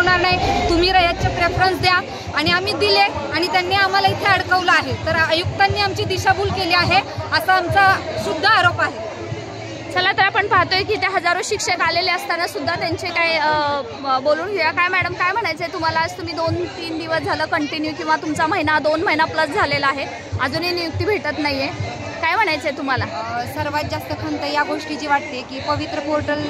होणार नाही, तुम्ही रयतचे प्रेफरन्स द्या, आणि आम्ही दिले आणि त्यांनी आम्हाला इथे अडकवलं आहे. तर आयुक्तांनी आमची दिशाभूल केली आहे असा आमचा शुद्ध आरोप आहे. चला, तर आपण पाहतोय की त्या हजारो शिक्षक आलेले असताना सुद्धा त्यांचे काय बोलून घेऊया. काय मॅडम, काय म्हणायचं आहे तुम्हाला? आज तुम्ही 2-3 दिवस झालं कंटिन्यू, किंवा तुमचा महिना 2 महिना प्लस झालेला आहे, अजूनही नियुक्ती भेटत नाहीये, काय म्हणायचं आहे तुम्हाला? सर्वात जास्त खंत या गोष्टीची वाटते की पवित्र पोर्टल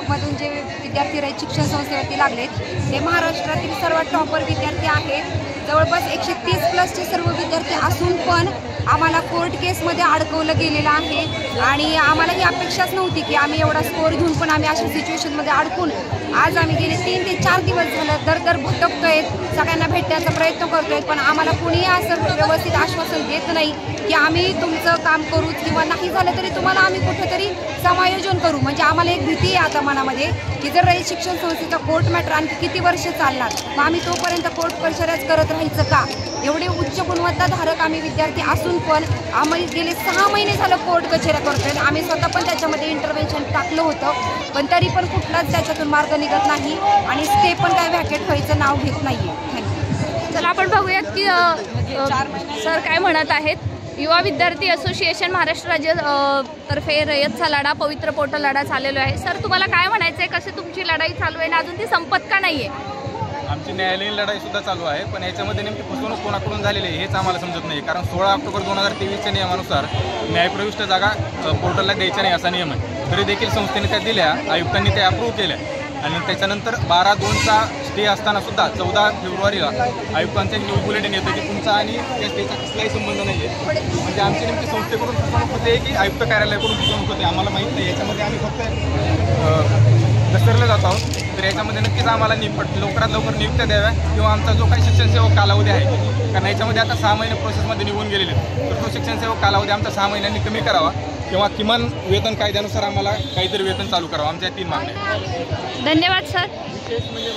मधून जे विद्यार्थी रयत शिक्षण संस्थेवरती लागलेत ते महाराष्ट्रातील सर्वात टॉपर विद्यार्थी आहेत. जवळपास 130+ सर्व विद्यार्थी असून पण आम्हाला कोर्ट केसमध्ये अडकवलं गेलेलं आहे. आणि आम्हाला ही अपेक्षाच नव्हती की आम्ही एवढा स्कोअर घेऊन पण आम्ही अशा सिच्युएशनमध्ये अडकून आज आम्ही गेले 3 ते 4 दिवस झालं दर भटकतोय, सगळ्यांना भेटण्याचा प्रयत्न करतोय, पण आम्हाला कुणीही असं व्यवस्थित आश्वासन देत नाही की आम्ही तुमचं काम करू, किंवा नाही झालं तरी तुम्हाला आम्ही कुठेतरी समायोजन करू. म्हणजे आम्हाला एक भीती आहे आता मनामध्ये की जर रयत शिक्षण संस्थेचा कोर्ट मॅटर आणखी किती वर्ष चालणार, मग आम्ही तोपर्यंत कोर्ट परिसराच करत राहायचं का? एवढे उच्च गुणवत्ताधारक आम्ही विद्यार्थी असून पण आम्ही गेले 6 महिने झालं कोर्ट कचेऱ्या करतोय. आम्ही स्वतः पण त्याच्यामध्ये इंटरव्हेन्शन टाकलं होतं, पण तरी पण कुठलाच त्याच्यातून मार्ग निघत नाही आणि स्टे पण काय व्हॅकेट व्हायचं नाव घेत नाहीये. थँक्यू. चला, आपण बघूयात की सर काय म्हणत आहेत. युवा विद्यार्थी असोसिएशन महाराष्ट्र राज्य तर्फे रयतचा लढा, पवित्र पोर्टल लढा चाललेला आहे. सर, तुम्हाला काय म्हणायचं आहे? कशी तुमची लढाई चालू आहे आणि अजून ती संपत का नाही आहे? आमची न्यायालयीन लढाई सुद्धा चालू आहे, पण याच्यामध्ये नेमकी फसवणूक कोणाकडून झालेली आहे हेच आम्हाला समजत नाही. कारण 16 ऑक्टोबर 2023च्या नियमानुसार न्यायप्रविष्ट जागा पोर्टलला द्यायच्या नाही असा नियम आहे. तरी देखील संस्थेने त्या दिल्या, आयुक्तांनी त्या अप्रूव्ह केल्या, आणि त्याच्यानंतर 12/2चा स्टे असताना सुद्धा 14 फेब्रुवारीला आयुक्तांचे न्यूज बुलेटिन येतं की तुमचा आणि त्या स्टेचा कसलाही संबंध नाही आहे. म्हणजे आमची नेमकी संस्थेकडून फसवणूक होते की आयुक्त कार्यालयाकडून फसवणूक होते आम्हाला माहीत नाही. याच्यामध्ये आम्ही फक्त घसरलं जात आहोत. तर याच्यामध्ये नक्कीच आम्हाला लवकरात लवकर नियुक्त्या द्याव्या, किंवा आमचा जो काही शिक्षण सेवक कालावधी आहे, कारण याच्यामध्ये आता 6 महिने प्रोसेसमध्ये निघून गेलेले, तर तो शिक्षण सेवक कालावधी आमचा 6 महिन्यांनी कमी करावा, किंवा किमान वेतन कायद्यानुसार आम्हाला काहीतरी वेतन चालू करावं. आमच्या 3 मागण्या. धन्यवाद सर.